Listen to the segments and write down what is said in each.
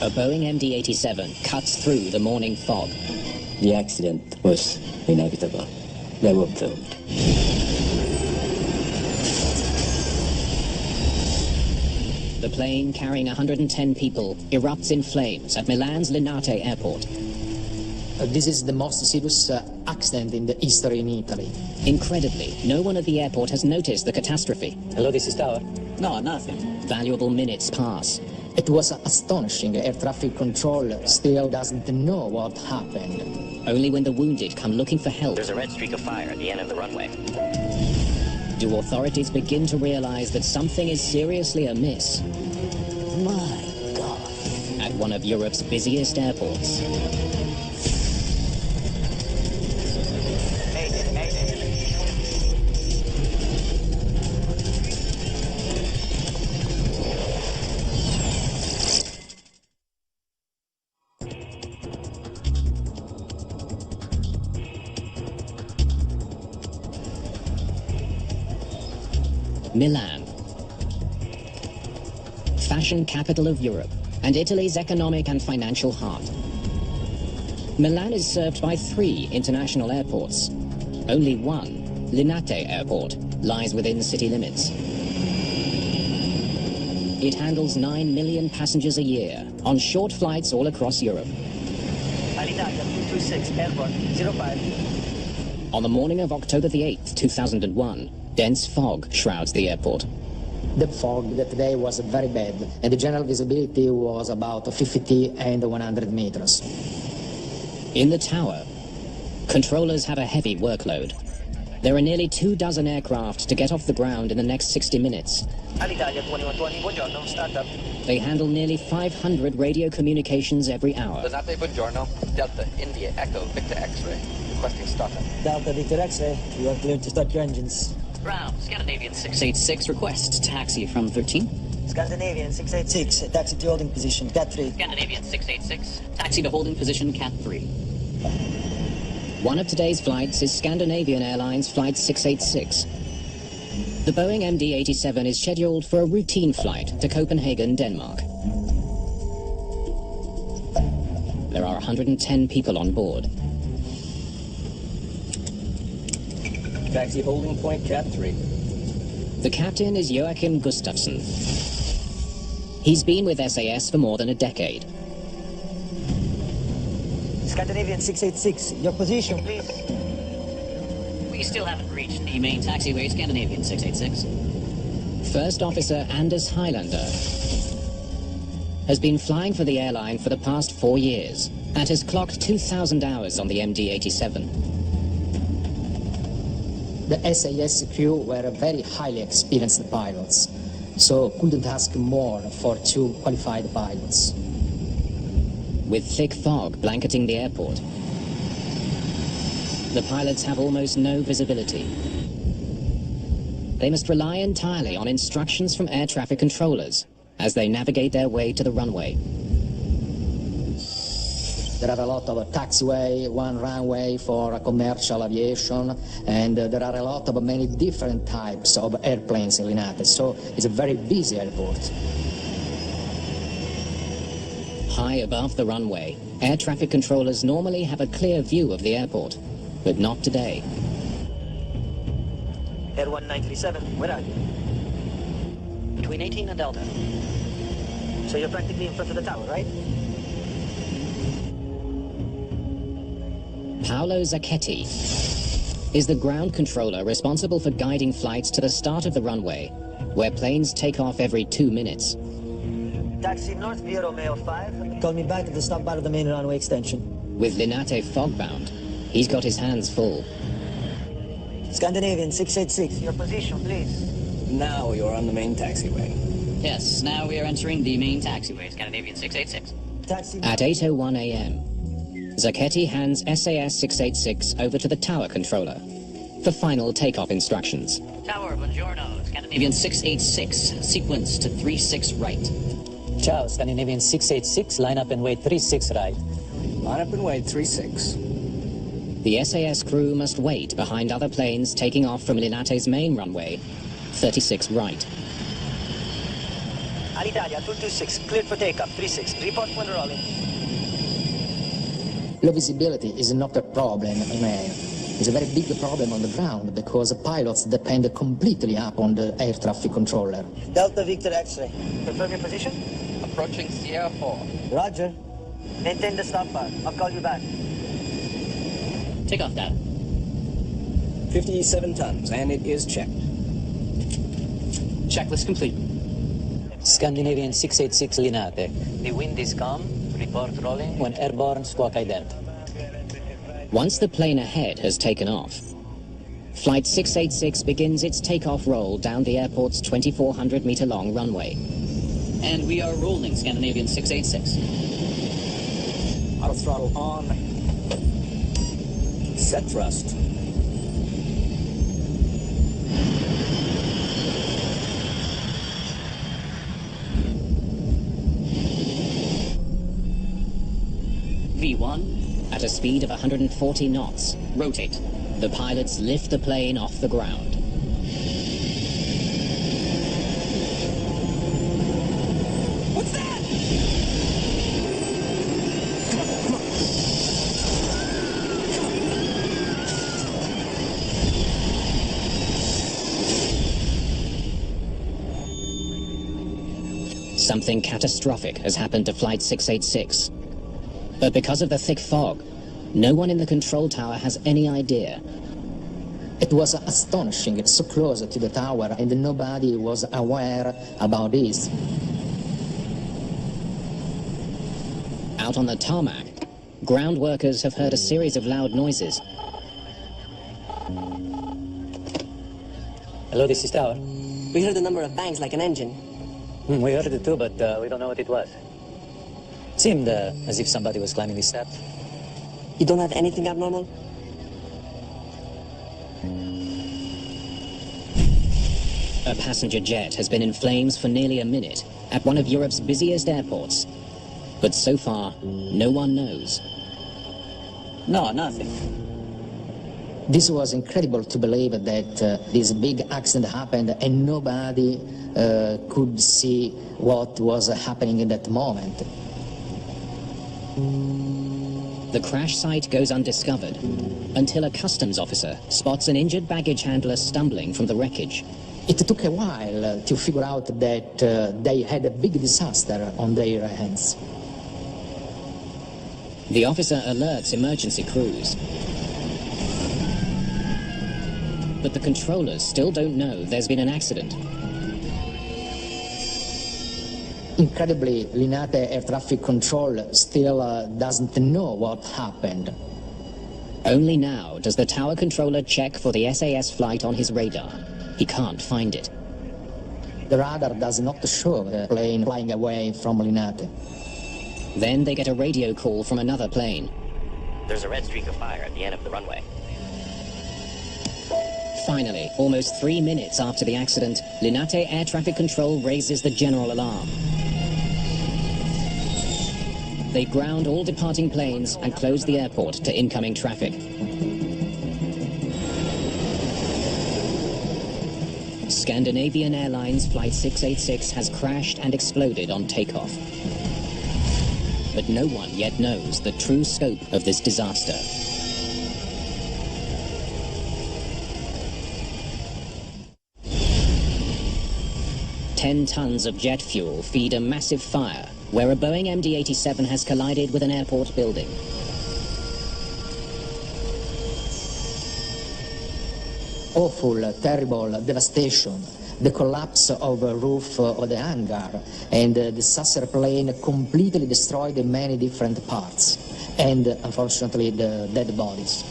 A Boeing MD-87 cuts through the morning fog. The accident was inevitable. They were doomed. The plane carrying 110 people erupts in flames at Milan's Linate airport. This is the most serious accident in the history in Italy. Incredibly, no one at the airport has noticed the catastrophe. Hello, this is Tower. No, nothing. Valuable minutes pass. It was astonishing. Air traffic control still doesn't know what happened. Only when the wounded come looking for help There's a red streak of fire at the end of the runway. do authorities begin to realize that something is seriously amiss My God. at one of Europe's busiest airports. Mayday, mayday. Milan, fashion capital of Europe and Italy's economic and financial heart. Milan is served by 3 international airports. Only one, Linate Airport, lies within city limits. It handles 9 million passengers a year on short flights all across Europe. Alitalia 226, airport 05. On the morning of October the 8th, 2001, dense fog shrouds the airport. The fog that day was very bad, and the general visibility was about 50 and 100 meters. In the tower, controllers have a heavy workload. There are nearly 24 aircraft to get off the ground in the next 60 minutes. Alitalia 2120, buongiorno, startup. They handle nearly 500 radio communications every hour. Linate, buongiorno. Delta, India, Echo, Victor X-ray. Requesting startup. Delta, Victor X-ray. You are cleared to start your engines. Ground, Scandinavian 686, request taxi from 13. Scandinavian 686, taxi to holding position, Cat 3. Scandinavian 686, taxi to holding position, Cat 3. One of today's flights is Scandinavian Airlines Flight 686. The Boeing MD-87 is scheduled for a routine flight to Copenhagen, Denmark. There are 110 people on board. Taxi holding point, Cat 3. The captain is Joachim Gustafsson. He's been with SAS for more than a decade. Scandinavian 686, your position, please. We still haven't reached the main taxiway, Scandinavian 686. First Officer Anders Highlander has been flying for the airline for the past 4 years and has clocked 2,000 hours on the MD-87. The SAS crew were very highly experienced pilots, so couldn't ask more for 2 qualified pilots. With thick fog blanketing the airport, the pilots have almost no visibility. They must rely entirely on instructions from air traffic controllers as they navigate their way to the runway. There are a lot of taxiway, one runway for commercial aviation, and there are a lot of many different types of airplanes in Linate, so it's a very busy airport. High above the runway, air traffic controllers normally have a clear view of the airport, but not today. Air 1937, where are you? Between 18 and Delta. So you're practically in front of the tower, right? Paolo Zacchetti is the ground controller responsible for guiding flights to the start of the runway, where planes take off every 2 minutes. Taxi North via Romeo 5. Call me back at the stop bar of the main runway extension. With Linate fogbound, he's got his hands full. Scandinavian 686, Your position, please. Now you're on the main taxiway. Yes, now we are entering the main taxiway, Scandinavian 686. taxi. At 8:01 a.m., Zacchetti hands SAS 686 over to the tower controller for final takeoff instructions. Tower, buongiorno, Scandinavian 686, sequence to 36 right. Ciao, Scandinavian 686, line up and wait 36 right. Line up and wait, 36. The SAS crew must wait behind other planes taking off from Linate's main runway, 36 right. Alitalia 226, cleared for takeoff, 36. Report when rolling. Low visibility is not a problem in air. It's a very big problem on the ground because pilots depend completely upon the air traffic controller. Delta Victor X-ray. Confirm your position. Approaching Sierra 4. Roger. Maintain the stop bar. I'll call you back. Takeoff data. 57 tons, and it is checked. Checklist complete. Scandinavian 686 Linate. The wind is calm. Report rolling. When airborne, squawk ident. Once the plane ahead has taken off, Flight 686 begins its takeoff roll down the airport's 2,400-meter-long runway. And we are rolling, Scandinavian 686. Auto throttle on. Set thrust. V1. At a speed of 140 knots, Rotate. the pilots lift the plane off the ground. What's that? Something catastrophic has happened to Flight 686. But because of the thick fog, no one in the control tower has any idea. It was astonishing, it's so close to the tower, and nobody was aware about this. Out on the tarmac, ground workers have heard a series of loud noises. Hello, this is Tower. We heard a number of bangs like an engine. We heard it too, but we don't know what it was. Seemed as if somebody was climbing the steps. You don't have anything abnormal? A passenger jet has been in flames for nearly a minute at one of Europe's busiest airports. But so far, no one knows. No, nothing. This was incredible to believe that this big accident happened and nobody could see what was happening in that moment. The crash site goes undiscovered until a customs officer spots an injured baggage handler stumbling from the wreckage. It took a while to figure out that they had a big disaster on their hands. The officer alerts emergency crews. But the controllers still don't know there's been an accident. Incredibly, Linate Air Traffic Control still doesn't know what happened. Only now does the tower controller check for the SAS flight on his radar. He can't find it. The radar does not show the plane flying away from Linate. Then they get a radio call from another plane. There's a red streak of fire at the end of the runway. Finally, almost 3 minutes after the accident, Linate Air Traffic Control raises the general alarm. They ground all departing planes and close the airport to incoming traffic. Scandinavian Airlines Flight 686 has crashed and exploded on takeoff. But no one yet knows the true scope of this disaster. Ten tons of jet fuel feed a massive fire where a Boeing MD-87 has collided with an airport building. Awful, terrible devastation, the collapse of a roof of the hangar, and the saucer plane completely destroyed in many different parts, and unfortunately the dead bodies.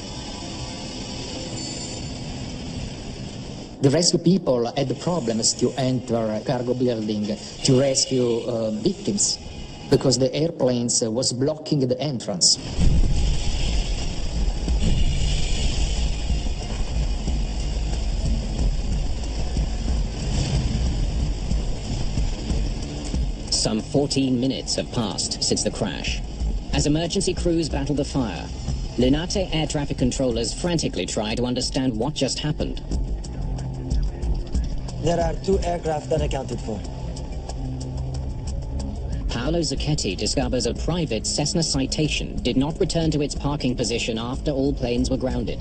The rescue people had problems to enter a cargo building to rescue victims because the airplanes was blocking the entrance. Some 14 minutes have passed since the crash. As emergency crews battle the fire, Linate air traffic controllers frantically try to understand what just happened. There are 2 aircraft unaccounted for. Paolo Zucchetti discovers a private Cessna Citation did not return to its parking position after all planes were grounded.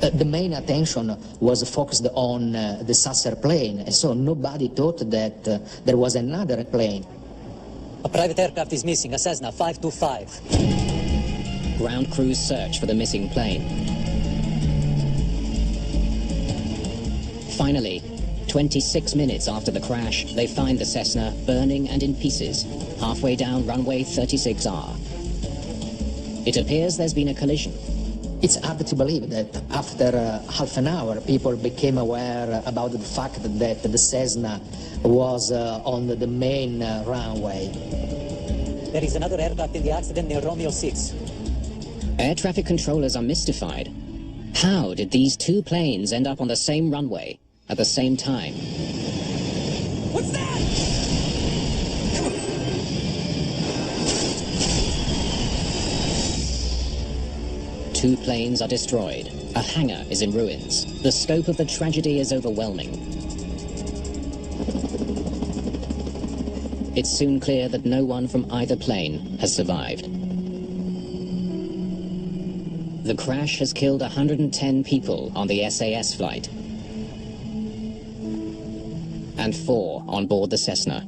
The main attention was focused on the Sasser plane, and so nobody thought that there was another plane. A private aircraft is missing, a Cessna 525. Ground crews search for the missing plane. Finally, 26 minutes after the crash, they find the Cessna burning and in pieces, halfway down runway 36R. It appears there's been a collision. It's hard to believe that after half an hour, people became aware about the fact that the Cessna was on the main runway. There is another aircraft in the accident near Romeo 6. Air traffic controllers are mystified. How did these two planes end up on the same runway at the same time? What's that? Two planes are destroyed. A hangar is in ruins. The scope of the tragedy is overwhelming. It's soon clear that no one from either plane has survived. The crash has killed 110 people on the SAS flight and 4 on board the Cessna.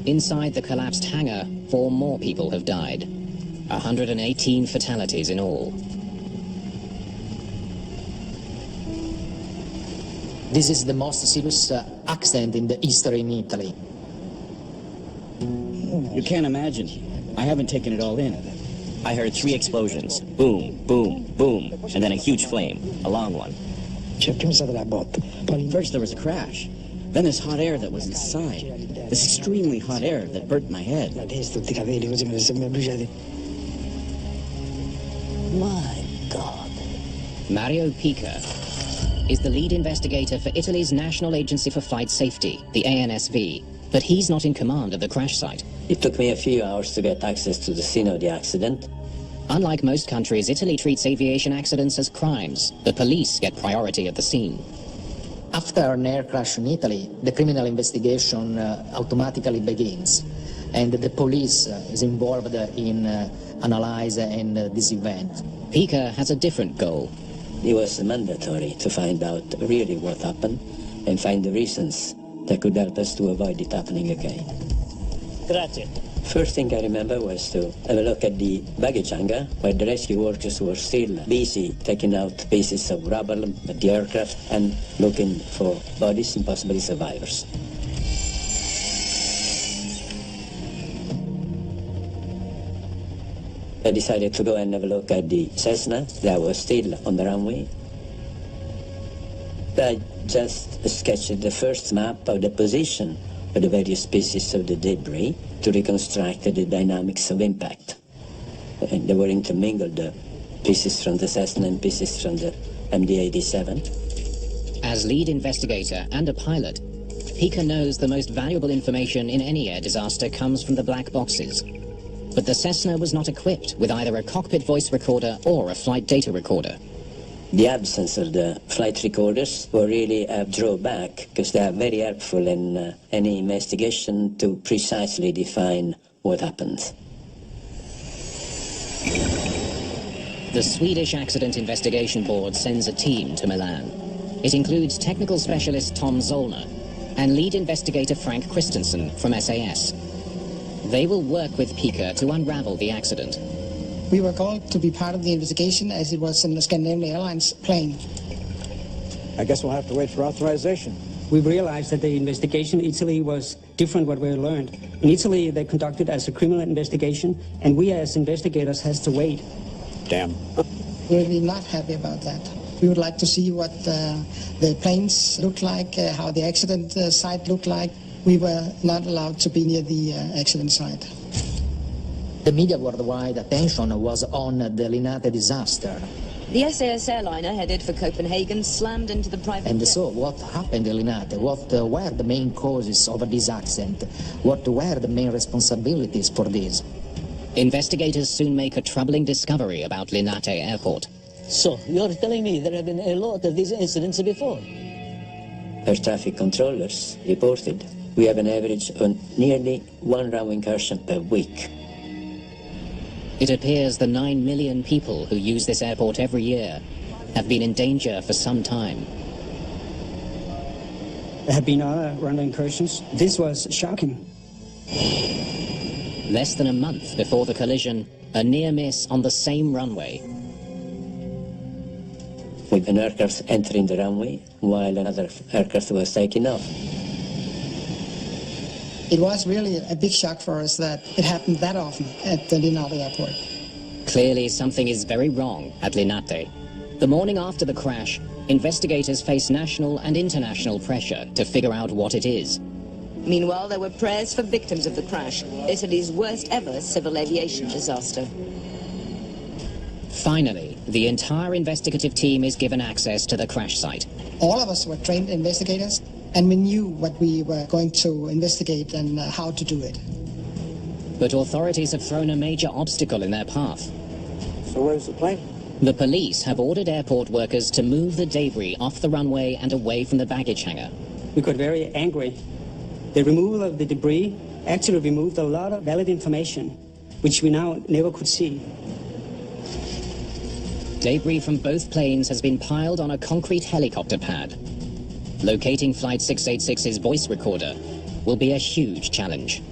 Inside the collapsed hangar, 4 more people have died. 118 fatalities in all. This is the most serious accident in the history in Italy. You can't imagine. I haven't taken it all in. I heard 3 explosions. Boom, boom, boom. And then a huge flame. A long one. First there was a crash. Then this hot air that was inside. This extremely hot air that burnt my head. My God. Mario Pica is the lead investigator for Italy's National Agency for Flight Safety, the ANSV, but he's not in command of the crash site. It took me a few hours to get access to the scene of the accident. Unlike most countries, Italy treats aviation accidents as crimes. The police get priority at the scene. After an air crash in Italy, the criminal investigation automatically begins, and the police is involved in analyzing this event. Pica has a different goal. It was mandatory to find out really what happened and find the reasons that could help us to avoid it happening again. Grazie. First thing I remember was to have a look at the baggage hangar, where the rescue workers were still busy taking out pieces of rubble at the aircraft and looking for bodies and possibly survivors. I decided to go and have a look at the Cessna that was still on the runway. I just sketched the first map of the position of the various pieces of the debris to reconstruct the dynamics of impact. And they were intermingled, the pieces from the Cessna and pieces from the MD-87. As lead investigator and a pilot, Pica knows the most valuable information in any air disaster comes from the black boxes. But the Cessna was not equipped with either a cockpit voice recorder or a flight data recorder. The absence of the flight recorders were really a drawback, because they are very helpful in any investigation to precisely define what happened. The Swedish Accident Investigation Board sends a team to Milan. It includes technical specialist Tom Zollner and lead investigator Frank Christensen from SAS. They will work with Pica to unravel the accident. We were called to be part of the investigation as it was in the Scandinavian Airlines plane. I guess we'll have to wait for authorization. We realized that the investigation in Italy was different what we learned. In Italy, they conducted as a criminal investigation, and we as investigators has to wait. Damn. We're really not happy about that. We would like to see what the planes looked like, how the accident site looked like. We were not allowed to be near the accident site. The media worldwide attention was on the Linate disaster. The SAS airliner headed for Copenhagen slammed into the private And jet. so what happened in Linate? What were the main causes of this accident? What were the main responsibilities for this? Investigators soon make a troubling discovery about Linate Airport. So, you're telling me there have been a lot of these incidents before? Air traffic controllers reported we have an average of nearly 1 runway incursion per week. It appears the 9 million people who use this airport every year have been in danger for some time. There have been other runway incursions. This was shocking. Less than a month before the collision, a near miss on the same runway. With an aircraft entering the runway while another aircraft was taking off. It was really a big shock for us that it happened that often at the Linate airport. Clearly something is very wrong at Linate. The morning after the crash, investigators face national and international pressure to figure out what it is. Meanwhile, there were prayers for victims of the crash, Italy's worst ever civil aviation disaster. Finally, the entire investigative team is given access to the crash site. All of us were trained investigators, and we knew what we were going to investigate and how to do it. But authorities have thrown a major obstacle in their path. So where's the plane? The police have ordered airport workers to move the debris off the runway and away from the baggage hangar. We got very angry. The removal of the debris actually removed a lot of valid information, which we now never could see. Debris from both planes has been piled on a concrete helicopter pad. Locating Flight 686's voice recorder will be a huge challenge.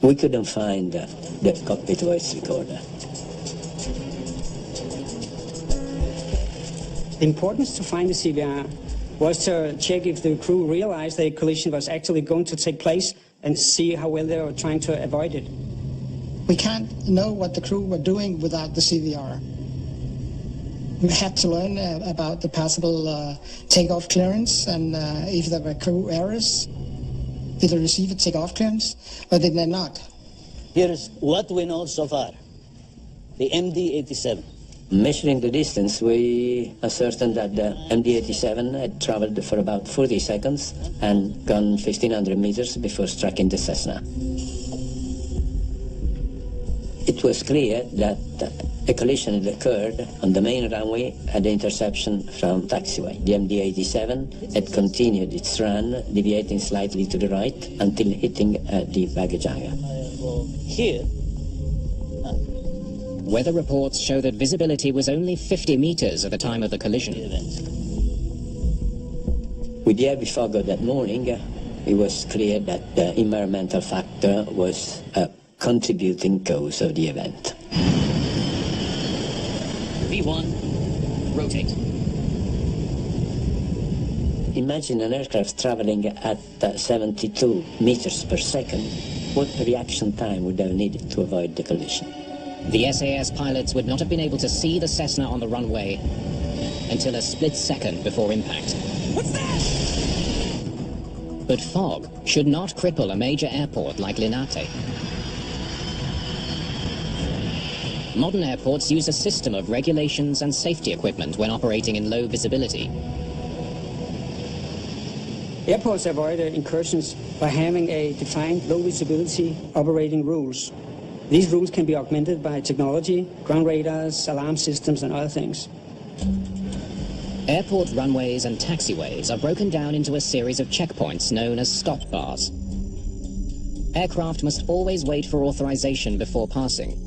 We couldn't find the cockpit voice recorder. The importance to find the CVR was to check if the crew realized the collision was actually going to take place and see how well they were trying to avoid it. We can't know what the crew were doing without the CVR. We had to learn about the possible takeoff clearance and if there were crew errors. Did they receive a takeoff clearance or did they not? Here's what we know so far. The MD-87. Measuring the distance, we are certain that the MD-87 had traveled for about 40 seconds and gone 1,500 meters before striking the Cessna. It was clear that a collision had occurred on the main runway at the interception from taxiway. The MD-87 had continued its run, deviating slightly to the right until hitting the baggage hangar. Here. Weather reports show that visibility was only 50 meters at the time of the collision. With the heavy fog of that morning, it was clear that the environmental factor was a contributing cause of the event. V1, rotate. Imagine an aircraft traveling at 72 meters per second. What reaction time would have needed to avoid the collision? The SAS pilots would not have been able to see the Cessna on the runway until a split second before impact. What's that? But fog should not cripple a major airport like Linate. Modern airports use a system of regulations and safety equipment when operating in low visibility. Airports avoid incursions by having a defined low visibility operating rules. These rules can be augmented by technology, ground radars, alarm systems, and other things. Airport runways and taxiways are broken down into a series of checkpoints known as stop bars. Aircraft must always wait for authorization before passing.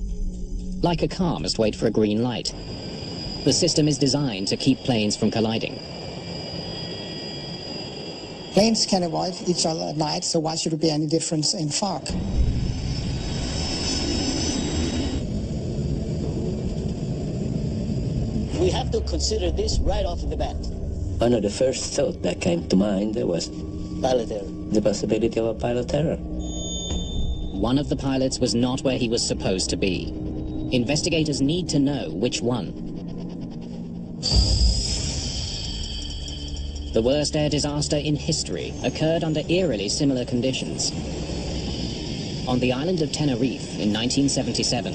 Like a car must wait for a green light. The system is designed to keep planes from colliding. Planes can avoid each other at night, so why should there be any difference in fog? We have to consider this right off the bat. One of the first thoughts that came to mind was pilot error. The possibility of a pilot error. One of the pilots was not where he was supposed to be. Investigators need to know which one. The worst air disaster in history occurred under eerily similar conditions. On the island of Tenerife in 1977,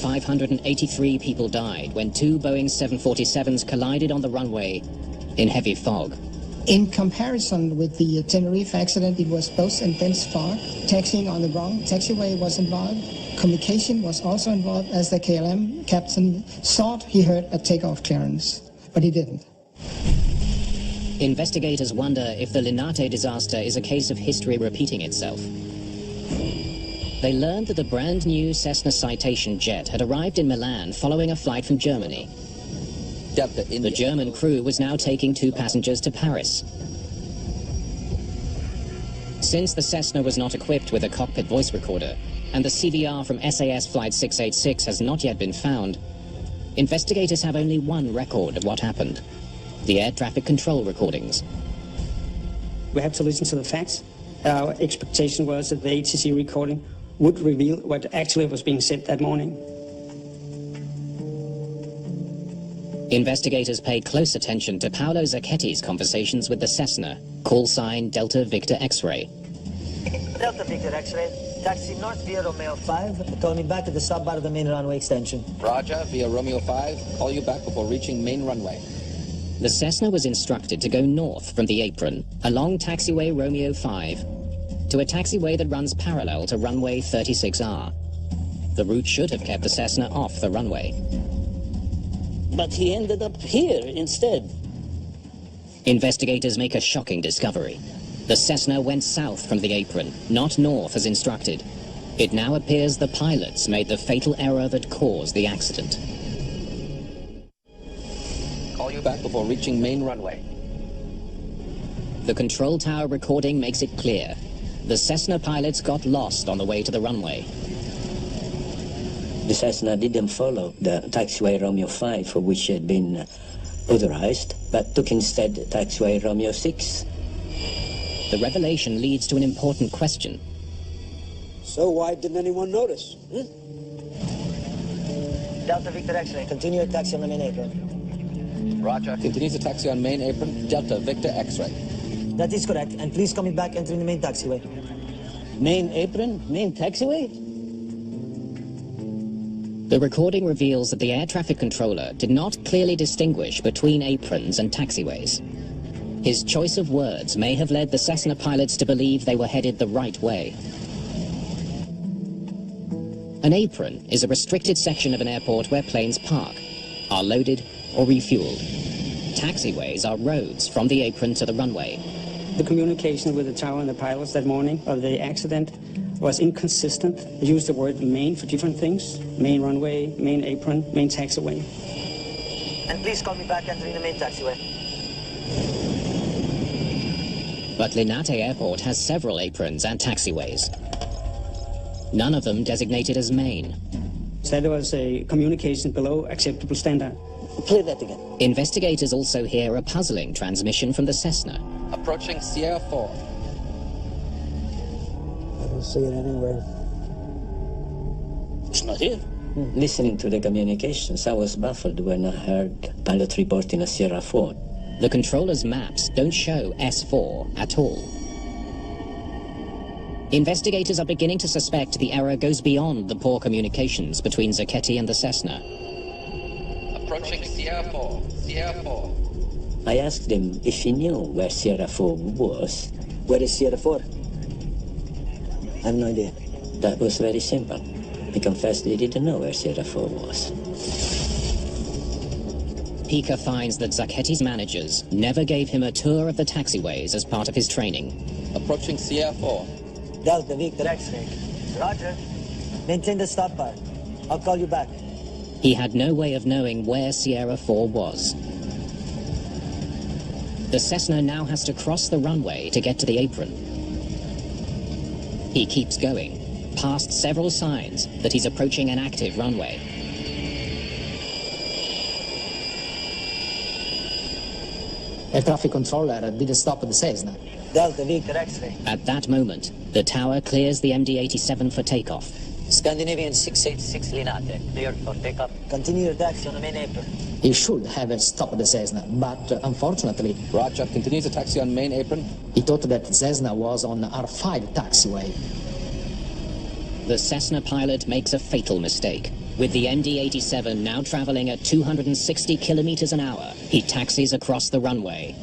583 people died when two Boeing 747s collided on the runway in heavy fog. In comparison with the Tenerife accident, it was both in dense fog, taxiing on the wrong taxiway was involved, communication was also involved as the KLM captain thought he heard a takeoff clearance, but he didn't. Investigators wonder if the Linate disaster is a case of history repeating itself. They learned that the brand new Cessna Citation jet had arrived in Milan following a flight from Germany. The German crew was now taking 2 passengers to Paris. Since the Cessna was not equipped with a cockpit voice recorder, and the CVR from SAS Flight 686 has not yet been found, investigators have only one record of what happened: the air traffic control recordings. We have to listen to the facts. Our expectation was that the ATC recording would reveal what actually was being said that morning. Investigators paid close attention to Paolo Zacchetti's conversations with the Cessna, call sign Delta Victor X-ray. Delta Victor X-ray, taxi north via Romeo 5, call me back at the stop bar of the main runway extension. Roger, via Romeo 5, call you back before reaching main runway. The Cessna was instructed to go north from the apron, along taxiway Romeo 5, to a taxiway that runs parallel to runway 36R. The route should have kept the Cessna off the runway. But he ended up here instead. Investigators make a shocking discovery. The Cessna went south from the apron, not north as instructed. It now appears the pilots made the fatal error that caused the accident. Call you back before reaching main runway. The control tower recording makes it clear. The Cessna pilots got lost on the way to the runway. The Cessna didn't follow the taxiway Romeo 5 for which it had been authorized, but took instead taxiway Romeo 6. The revelation leads to an important question. So why didn't anyone notice? Delta Victor X-ray, continue your taxi on the main apron. Roger, continue to taxi on main apron, Delta Victor X-ray. That is correct, and please call me back entering the main taxiway. Main apron? Main taxiway? The recording reveals that the air traffic controller did not clearly distinguish between aprons and taxiways. His choice of words may have led the Cessna pilots to believe they were headed the right way. An apron is a restricted section of an airport where planes park, are loaded or refueled. Taxiways are roads from the apron to the runway. The communication with the tower and the pilots that morning of the accident was inconsistent. They used the word main for different things. Main runway, main apron, main taxiway. And please call me back entering the main taxiway. But Linate Airport has several aprons and taxiways. None of them designated as main. So there was a communication below acceptable standard. Play that again. Investigators also hear a puzzling transmission from the Cessna. Approaching Sierra 4. I don't see it anywhere. It's not here. Listening to the communications, I was baffled when I heard pilot reporting a Sierra 4. The controller's maps don't show S4 at all. Investigators are beginning to suspect the error goes beyond the poor communications between Zacchetti and the Cessna. Approaching Sierra 4. Sierra 4. I asked him if he knew where Sierra 4 was. Where is Sierra 4? I have no idea. That was very simple. He confessed he didn't know where Sierra 4 was. Pica finds that Zacchetti's managers never gave him a tour of the taxiways as part of his training. Approaching Sierra 4. Delta Victor X-ray. Roger. Maintain the stop bar. I'll call you back. He had no way of knowing where Sierra 4 was. The Cessna now has to cross the runway to get to the apron. He keeps going, past several signs that he's approaching an active runway. Air traffic controller didn't stop the Cessna. Delta Victor X-ray. At that moment, the tower clears the MD-87 for takeoff. Scandinavian 686 Linate, cleared for takeoff. Continue your taxi on the main apron. He should have stopped the Cessna, but unfortunately... Roger, continue to taxi on main apron. He thought that Cessna was on R5 taxiway. The Cessna pilot makes a fatal mistake. With the MD-87 now traveling at 260 kilometers an hour, he taxis across the runway.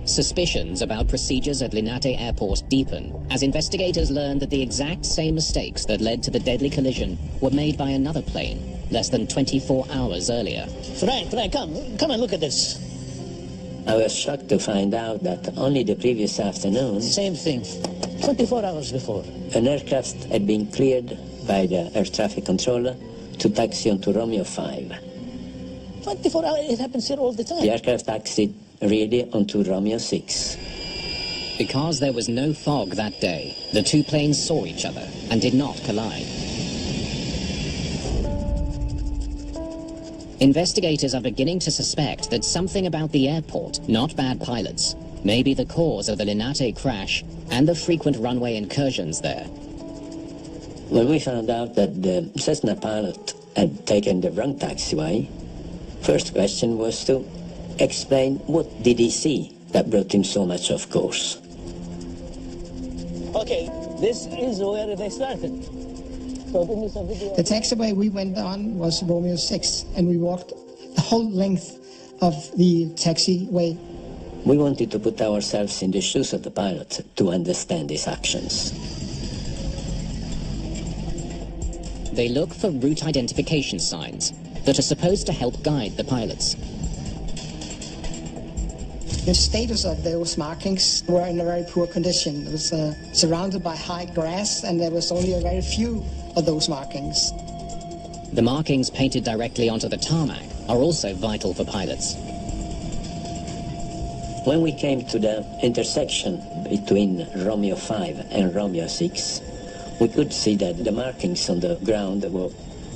Suspicions about procedures at Linate Airport deepen as investigators learn that the exact same mistakes that led to the deadly collision were made by another plane, less than 24 hours earlier. Frank, come and look at this. I was shocked to find out that only the previous afternoon... Same thing, 24 hours before. An aircraft had been cleared by the air traffic controller to taxi onto Romeo 5. 24 hours, it happens here all the time. The aircraft taxied really onto Romeo 6. Because there was no fog that day, the two planes saw each other and did not collide. Investigators are beginning to suspect that something about the airport, not bad pilots, may be the cause of the Linate crash and the frequent runway incursions there. When we found out that the Cessna pilot had taken the wrong taxiway, first question was to explain what did he see that brought him so much off course. Okay, this is where they started. So give me some video. The taxiway we went on was Romeo 6, and we walked the whole length of the taxiway. We wanted to put ourselves in the shoes of the pilot to understand his actions. They look for route identification signs that are supposed to help guide the pilots. The status of those markings were in a very poor condition. It was surrounded by high grass, and there was only a very few of those markings. The markings painted directly onto the tarmac are also vital for pilots. When we came to the intersection between Romeo 5 and Romeo 6, we could see that the markings on the ground were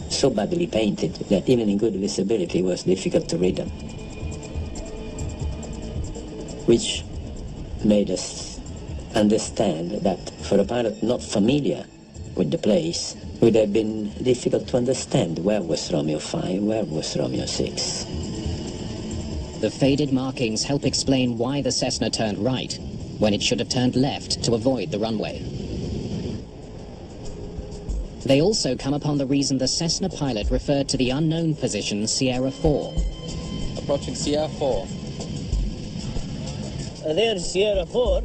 so badly painted that even in good visibility it was difficult to read them, which made us understand that for a pilot not familiar with the place, it would have been difficult to understand where was Romeo 5, where was Romeo 6. The faded markings help explain why the Cessna turned right, when it should have turned left to avoid the runway. They also come upon the reason the Cessna pilot referred to the unknown position Sierra 4. Approaching Sierra 4. There's Sierra 4,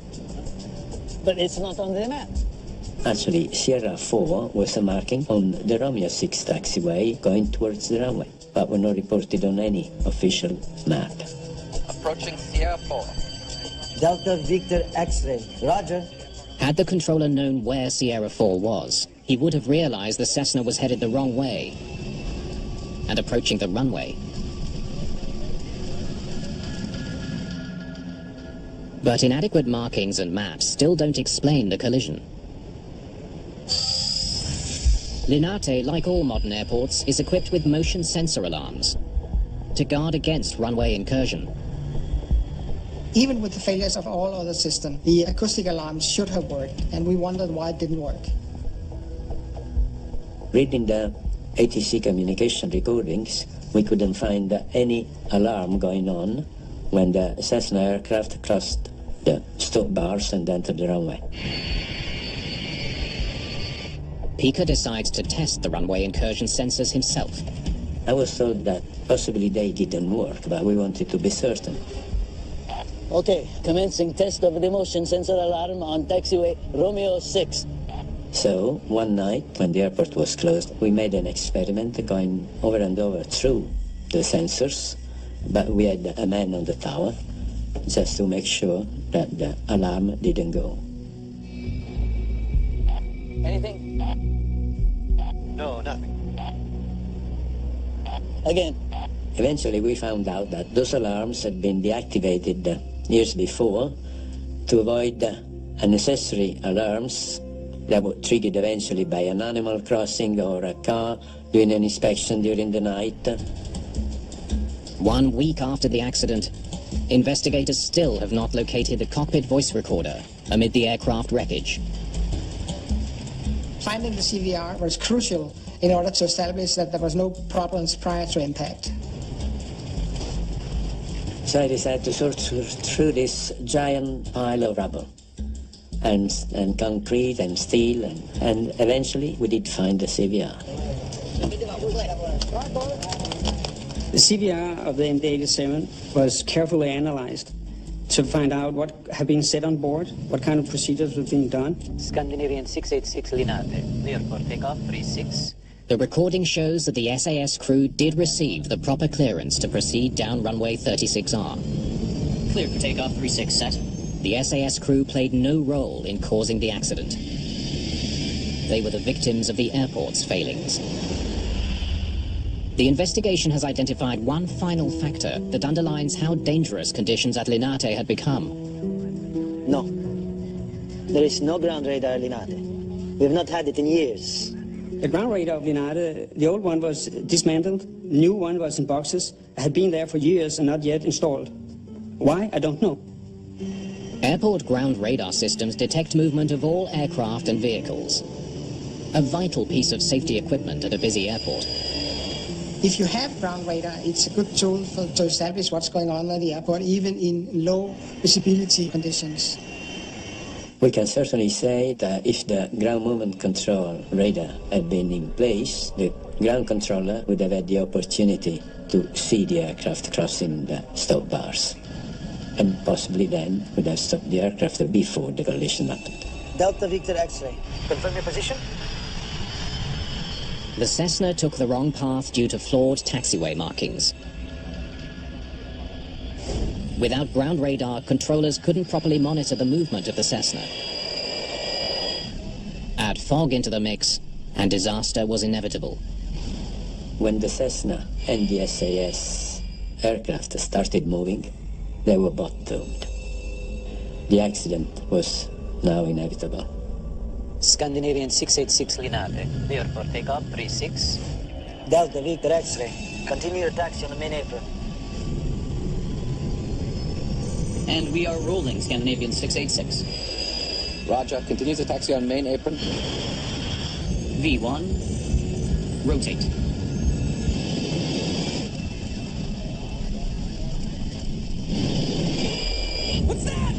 but it's not on the map. Actually, Sierra 4 was a marking on the Romeo 6 taxiway going towards the runway, but were not reported on any official map. Approaching Sierra 4. Delta Victor X-ray. Roger. Had the controller known where Sierra 4 was, he would have realized the Cessna was headed the wrong way and approaching the runway. But inadequate markings and maps still don't explain the collision. Linate, like all modern airports, is equipped with motion sensor alarms to guard against runway incursion. Even with the failures of all other systems, the acoustic alarms should have worked, and we wondered why it didn't work. Reading the ATC communication recordings, we couldn't find any alarm going on when the Cessna aircraft crossed the stop bars and entered the runway. Pica decides to test the runway incursion sensors himself. I was told that possibly they didn't work, but we wanted to be certain. Okay, commencing test of the motion sensor alarm on taxiway Romeo 6. So, one night, when the airport was closed, we made an experiment going over and over through the sensors, but we had a man on the tower just to make sure that the alarm didn't go. Anything? No, nothing. Again. Eventually we found out that those alarms had been deactivated years before to avoid unnecessary alarms that were triggered eventually by an animal crossing or a car doing an inspection during the night. 1 week after the accident, investigators still have not located the cockpit voice recorder amid the aircraft wreckage. Finding the CVR was crucial in order to establish that there was no problems prior to impact. So I decided to sort through this giant pile of rubble and concrete and steel, and eventually we did find the CVR. The CVR of the MD-87 was carefully analyzed to find out what had been said on board, what kind of procedures were being done. Scandinavian 686 Linate, clear for takeoff 36. The recording shows that the SAS crew did receive the proper clearance to proceed down runway 36R. Clear for takeoff, 36 set. The SAS crew played no role in causing the accident. They were the victims of the airport's failings. The investigation has identified one final factor that underlines how dangerous conditions at Linate had become. No. There is no ground radar at Linate. We've not had it in years. The ground radar of Linate, the old one was dismantled, the new one was in boxes, had been there for years and not yet installed. Why? I don't know. Airport ground radar systems detect movement of all aircraft and vehicles. A vital piece of safety equipment at a busy airport. If you have ground radar, it's a good tool to establish what's going on at the airport, even in low visibility conditions. We can certainly say that if the ground movement control radar had been in place, the ground controller would have had the opportunity to see the aircraft crossing the stop bars, and possibly then would have stopped the aircraft before the collision happened. Delta Victor X-ray. Confirm your position? The Cessna took the wrong path due to flawed taxiway markings. Without ground radar, controllers couldn't properly monitor the movement of the Cessna. Add fog into the mix, and disaster was inevitable. When the Cessna and the SAS aircraft started moving, they were both doomed. The accident was now inevitable. Scandinavian 686 Linate, clear for takeoff, 36. Delta Victor X-ray. Continue your taxi on the main apron. And we are rolling, Scandinavian 686. Roger, continue the taxi on main apron. V1, rotate. What's that?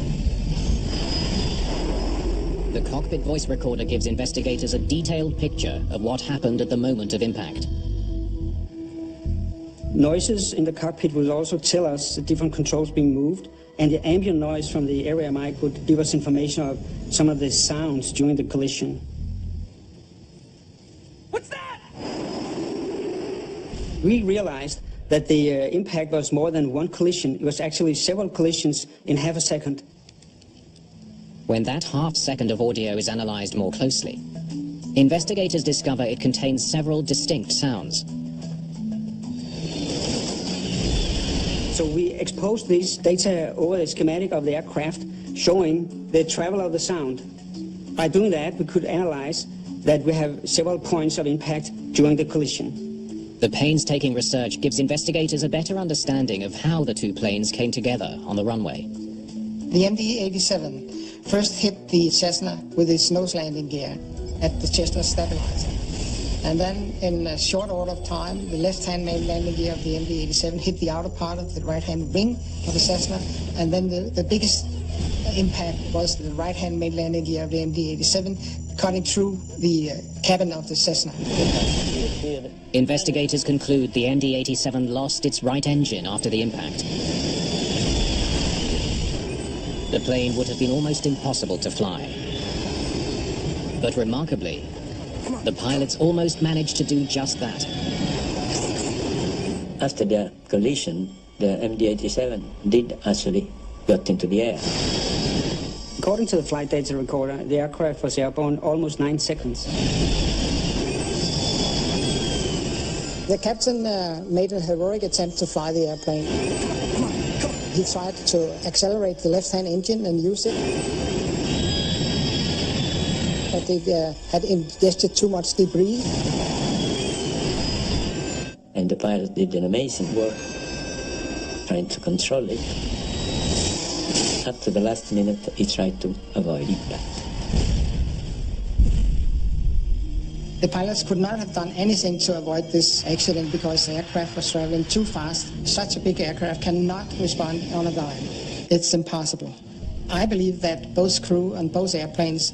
The cockpit voice recorder gives investigators a detailed picture of what happened at the moment of impact. Noises in the cockpit would also tell us the different controls being moved, and the ambient noise from the area mic would give us information of some of the sounds during the collision. What's that? We realized that the impact was more than one collision. It was actually several collisions in half a second. When that half second of audio is analyzed more closely, investigators discover it contains several distinct sounds. So we exposed this data over the schematic of the aircraft, showing the travel of the sound. By doing that, we could analyze that we have several points of impact during the collision. The painstaking research gives investigators a better understanding of how the two planes came together on the runway. The MD-87 first hit the Cessna with its nose landing gear at the Chester stabilizer. And then, in a short order of time, the left-hand main landing gear of the MD-87 hit the outer part of the right-hand wing of the Cessna, and then the biggest impact was the right-hand main landing gear of the MD-87 cutting through the cabin of the Cessna. Investigators conclude the MD-87 lost its right engine after the impact. The plane would have been almost impossible to fly. But remarkably, the pilots almost managed to do just that. After the collision, the MD-87 did actually got into the air. According to the flight data recorder, the aircraft was airborne almost 9 seconds. The captain made a heroic attempt to fly the airplane. He tried to accelerate the left-hand engine and use it, but it had ingested too much debris. And the pilot did an amazing work trying to control it. Up to the last minute, he tried to avoid impact. The pilots could not have done anything to avoid this accident because the aircraft was traveling too fast. Such a big aircraft cannot respond on a dime. It's impossible. I believe that both crew and both airplanes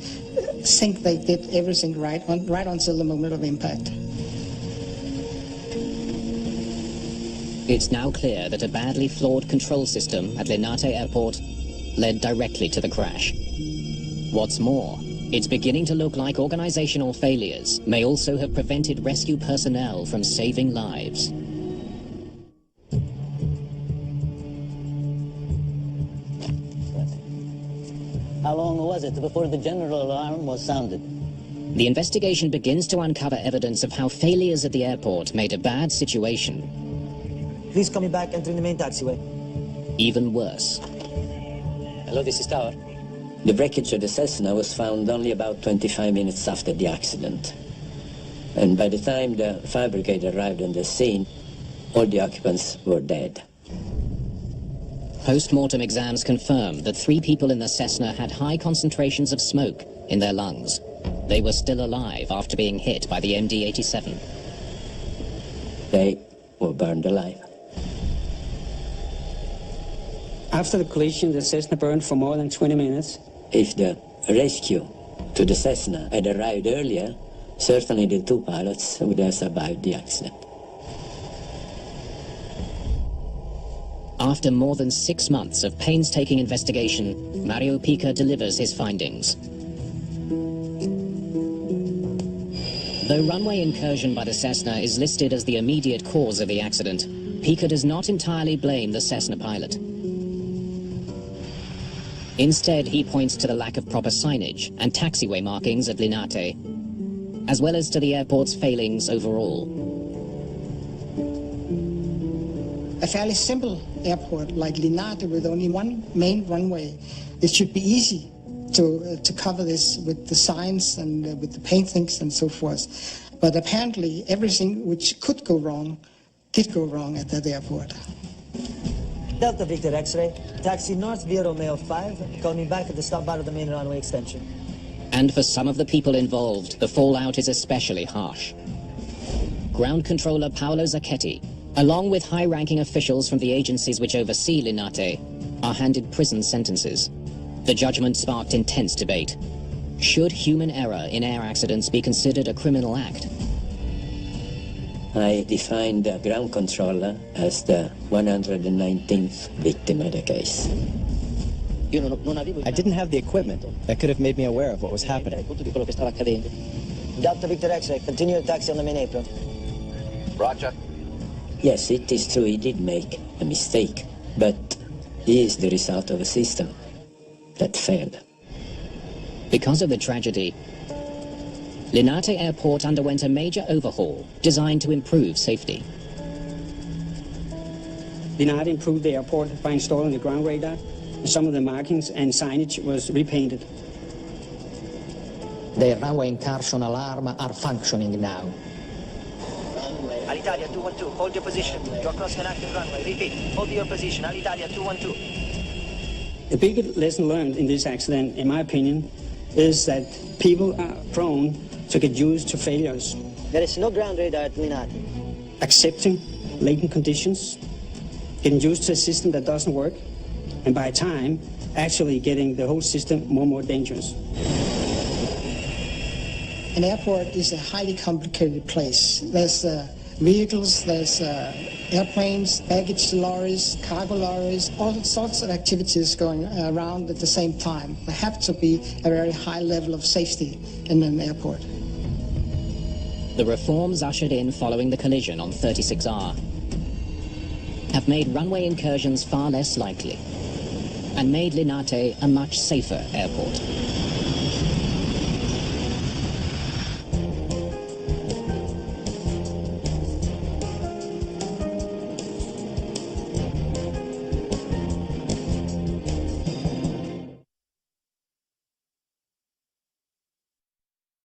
think they did everything right until the moment of impact. It's now clear that a badly flawed control system at Linate Airport led directly to the crash. What's more, It's beginning to look like organizational failures may also have prevented rescue personnel from saving lives. How long was it before the general alarm was sounded? The investigation begins to uncover evidence of how failures at the airport made a bad situation Please call me back entering the main taxiway. even worse. Hello, this is Tower. The wreckage of the Cessna was found only about 25 minutes after the accident. And by the time the fire brigade arrived on the scene, all the occupants were dead. Post-mortem exams confirm that 3 people in the Cessna had high concentrations of smoke in their lungs. They were still alive after being hit by the MD-87. They were burned alive. After the collision, the Cessna burned for more than 20 minutes. If the rescue to the Cessna had arrived earlier, certainly the 2 pilots would have survived the accident. After more than 6 months of painstaking investigation, Mario Pica delivers his findings. Though runway incursion by the Cessna is listed as the immediate cause of the accident, Pica does not entirely blame the Cessna pilot. Instead, he points to the lack of proper signage and taxiway markings at Linate, as well as to the airport's failings overall. A fairly simple airport like Linate with only one main runway, it should be easy to cover this with the signs and with the paintings and so forth. But apparently everything which could go wrong did go wrong at that airport. Delta Victor X-ray, taxi north via Romeo 5, call me back at the stop bar of the main runway extension. And for some of the people involved, the fallout is especially harsh. Ground controller Paolo Zacchetti, along with high-ranking officials from the agencies which oversee Linate, are handed prison sentences. The judgment sparked intense debate. Should human error in air accidents be considered a criminal act? I defined the ground controller as the 119th victim of the case. I didn't have the equipment that could have made me aware of what was happening. Delta Victor X-ray, continue your taxi on the main apron. Roger. Yes, it is true he did make a mistake, but he is the result of a system that failed. Because of the tragedy, Linate Airport underwent a major overhaul designed to improve safety. Linate improved the airport by installing the ground radar. Some of the markings and signage was repainted. The runway incursion alarm are functioning now. Alitalia 212, hold your position. You're crossing an active runway. Repeat, hold your position. Alitalia 212. The big lesson learned in this accident, in my opinion, is that people are prone to get used to failures. There is no ground radar at Linate. Accepting latent conditions, getting used to a system that doesn't work, and by time, actually getting the whole system more and more dangerous. An airport is a highly complicated place. There's vehicles, there's airplanes, baggage lorries, cargo lorries, all sorts of activities going around at the same time. There have to be a very high level of safety in an airport. The reforms ushered in following the collision on 36R have made runway incursions far less likely and made Linate a much safer airport.